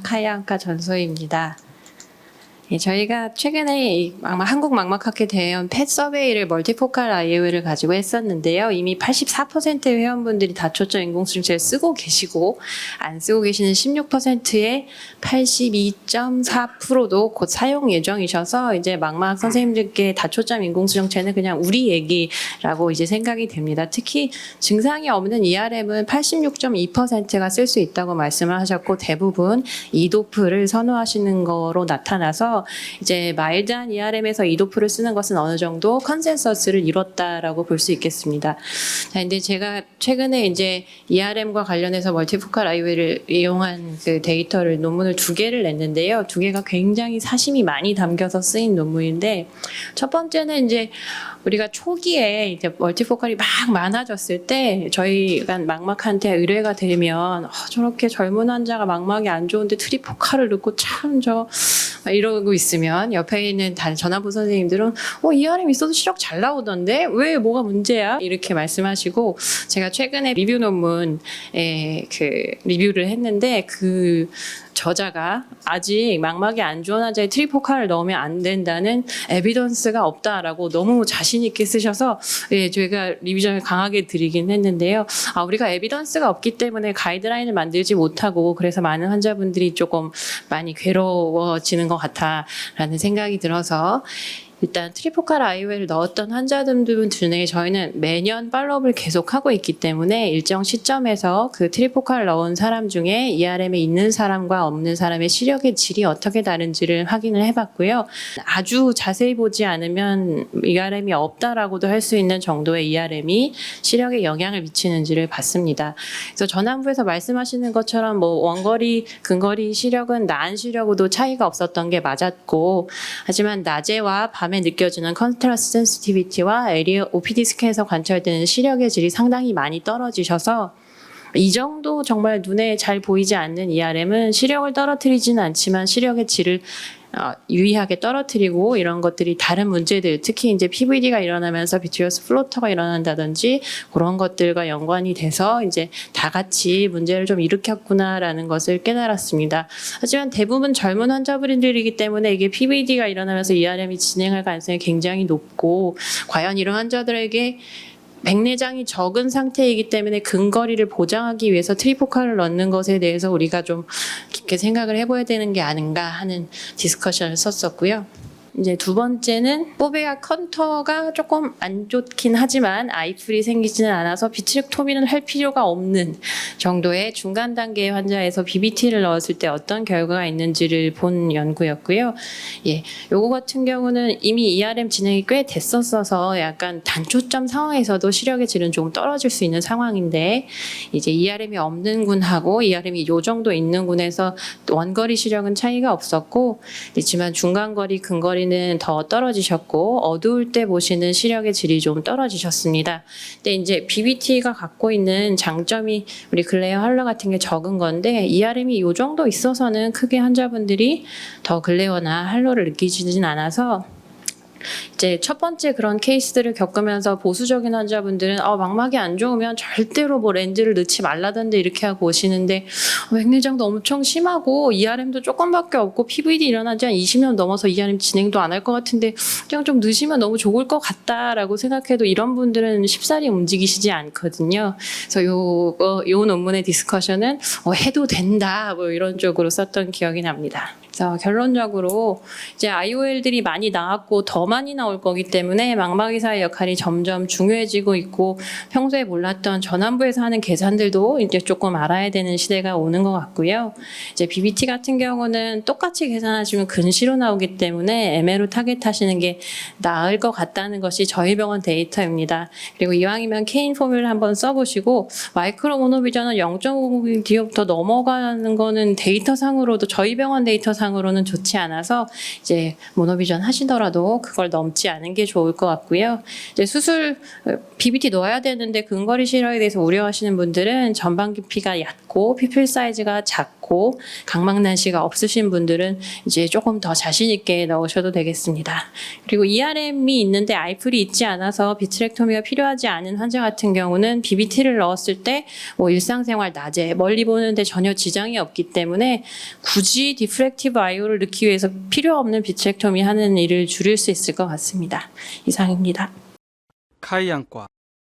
하얀카 전소희입니다. 예, 저희가 최근에 아마 한국 망막학회 대회원 펫 서베이를 멀티포칼 IOL을 가지고 했었는데요. 이미 84%의 회원분들이 다초점 인공수정체를 쓰고 계시고 안 쓰고 계시는 16%의 82.4%도 곧 사용 예정이셔서 이제 망막 선생님들께 다초점 인공수정체는 그냥 우리 얘기라고 이제 생각이 됩니다. 특히 증상이 없는 ERM은 86.2%가 쓸 수 있다고 말씀을 하셨고 대부분 이도프를 선호하시는 거로 나타나서 이제 마일드한 ERM에서 이도프를 쓰는 것은 어느 정도 컨센서스를 이뤘다라고 볼 수 있겠습니다. 자, 근데 제가 최근에 이제 ERM과 관련해서 멀티포칼 IOL을 이용한 그 데이터를 논문을 2개를 냈는데요. 2개가 굉장히 사심이 많이 담겨서 쓰인 논문인데 첫 번째는 이제 우리가 초기에 이제 멀티포칼이 막 많아졌을 때 저희가 망막한테 의뢰가 되면 저렇게 젊은 환자가 망막이 안 좋은데 트리포칼을 넣고 참 이러고 있으면 옆에 있는 다른 전화부 선생님들은 ERM 있어도 시력 잘 나오던데 왜 뭐가 문제야? 이렇게 말씀하시고 제가 최근에 리뷰 논문에 그 리뷰를 했는데 그 저자가 아직 망막이 안 좋은 환자에 트리포칼을 넣으면 안 된다는 에비던스가 없다라고 너무 자신 있게 쓰셔서 저희가 리뷰전을 강하게 드리긴 했는데요. 우리가 에비던스가 없기 때문에 가이드라인을 만들지 못하고 그래서 많은 환자분들이 조금 많이 괴로워지는 것 같다라는 생각이 들어서 일단 트리포칼 IOL을 넣었던 환자들 중에 저희는 매년 팔로업을 계속하고 있기 때문에 일정 시점에서 그 트리포칼을 넣은 사람 중에 ERM에 있는 사람과 없는 사람의 시력의 질이 어떻게 다른지를 확인을 해봤고요. 아주 자세히 보지 않으면 ERM이 없다라고도 할 수 있는 정도의 ERM이 시력에 영향을 미치는지를 봤습니다. 그래서 전환부에서 말씀하시는 것처럼 뭐 원거리, 근거리 시력은 나은 시력으로도 차이가 없었던 게 맞았고 하지만 낮에와 밤에 느껴지는 컨트라스트 센시티비티와 에리어 OPD 스캔에서 관찰되는 시력의 질이 상당히 많이 떨어지셔서 이 정도 정말 눈에 잘 보이지 않는 ERM은 시력을 떨어뜨리지는 않지만 시력의 질을 유의하게 떨어뜨리고 이런 것들이 다른 문제들 특히 이제 PVD가 일어나면서 비트리어스 플로터가 일어난다든지 그런 것들과 연관이 돼서 이제 다 같이 문제를 좀 일으켰구나라는 것을 깨달았습니다. 하지만 대부분 젊은 환자분들이기 때문에 이게 PVD가 일어나면서 ERM이 진행할 가능성이 굉장히 높고 과연 이런 환자들에게 백내장이 적은 상태이기 때문에 근거리를 보장하기 위해서 트리포칼을 넣는 것에 대해서 우리가 좀 깊게 생각을 해봐야 되는 게 아닌가 하는 디스커션을 썼었고요. 이제 두 번째는 포베아 컨터가 조금 안 좋긴 하지만 아이풀이 생기지는 않아서 비트렉토미는 할 필요가 없는 정도의 중간 단계의 환자에서 BBT를 넣었을 때 어떤 결과가 있는지를 본 연구였고요. 요거 같은 경우는 이미 ERM 진행이 꽤 됐었어서 약간 단초점 상황에서도 시력의 질은 조금 떨어질 수 있는 상황인데 이제 ERM이 없는 군하고 ERM이 요 정도 있는 군에서 원거리 시력은 차이가 없었고 있지만 중간거리, 근거리는 더 떨어지셨고 어두울 때 보시는 시력의 질이 좀 떨어지셨습니다. 근데 이제 BBT가 갖고 있는 장점이 우리 글레어 할러 같은 게 적은 건데 ERM이 이 정도 있어서는 크게 환자분들이 더 글레어나 할러를 느끼지는 않아서 이제 첫 번째 그런 케이스들을 겪으면서 보수적인 환자분들은 망막이 안 좋으면 절대로 뭐 렌즈를 넣지 말라던데 이렇게 하고 오시는데 백내장도 엄청 심하고 ERM도 조금밖에 없고 PVD 일어난 지 한 20년 넘어서 ERM 진행도 안 할 것 같은데 그냥 좀 넣으시면 너무 좋을 것 같다라고 생각해도 이런 분들은 쉽사리 움직이시지 않거든요. 그래서 요 논문의 디스커션은 해도 된다 뭐 이런 쪽으로 썼던 기억이 납니다. 그래서 결론적으로 이제 IOL들이 많이 나왔고 더 많이 나올 거기 때문에 망막의사의 역할이 점점 중요해지고 있고 평소에 몰랐던 전환부에서 하는 계산들도 이제 조금 알아야 되는 시대가 오는 것 같고요. 이제 BBT 같은 경우는 똑같이 계산하시면 근시로 나오기 때문에 ML로 타겟하시는 게 나을 것 같다는 것이 저희 병원 데이터입니다. 그리고 이왕이면 K인 포뮬을 한번 써보시고 마이크로 모노비전은 0.5 디옵터 넘어가는 거는 데이터상으로도 저희 병원 데이터상으로는 좋지 않아서 이제 모노비전 하시더라도 그걸 넘지 않은 게 좋을 것 같고요. 이제 수술 BBT 넣어야 되는데 근거리 시력에 대해서 우려하시는 분들은 전방 깊이가 얕고 피필 사이즈가 작고 좋고 각막난시가 없으신 분들은 이제 조금 더 자신 있게 넣으셔도 되겠습니다. 그리고 ERM이 있는데 아이플이 있지 않아서 비트렉토미가 필요하지 않은 환자 같은 경우는 BBT를 넣었을 때 뭐 일상생활 낮에 멀리 보는데 전혀 지장이 없기 때문에 굳이 디프렉티브 IO를 넣기 위해서 필요 없는 비트렉토미 하는 일을 줄일 수 있을 것 같습니다. 이상입니다. 카이안과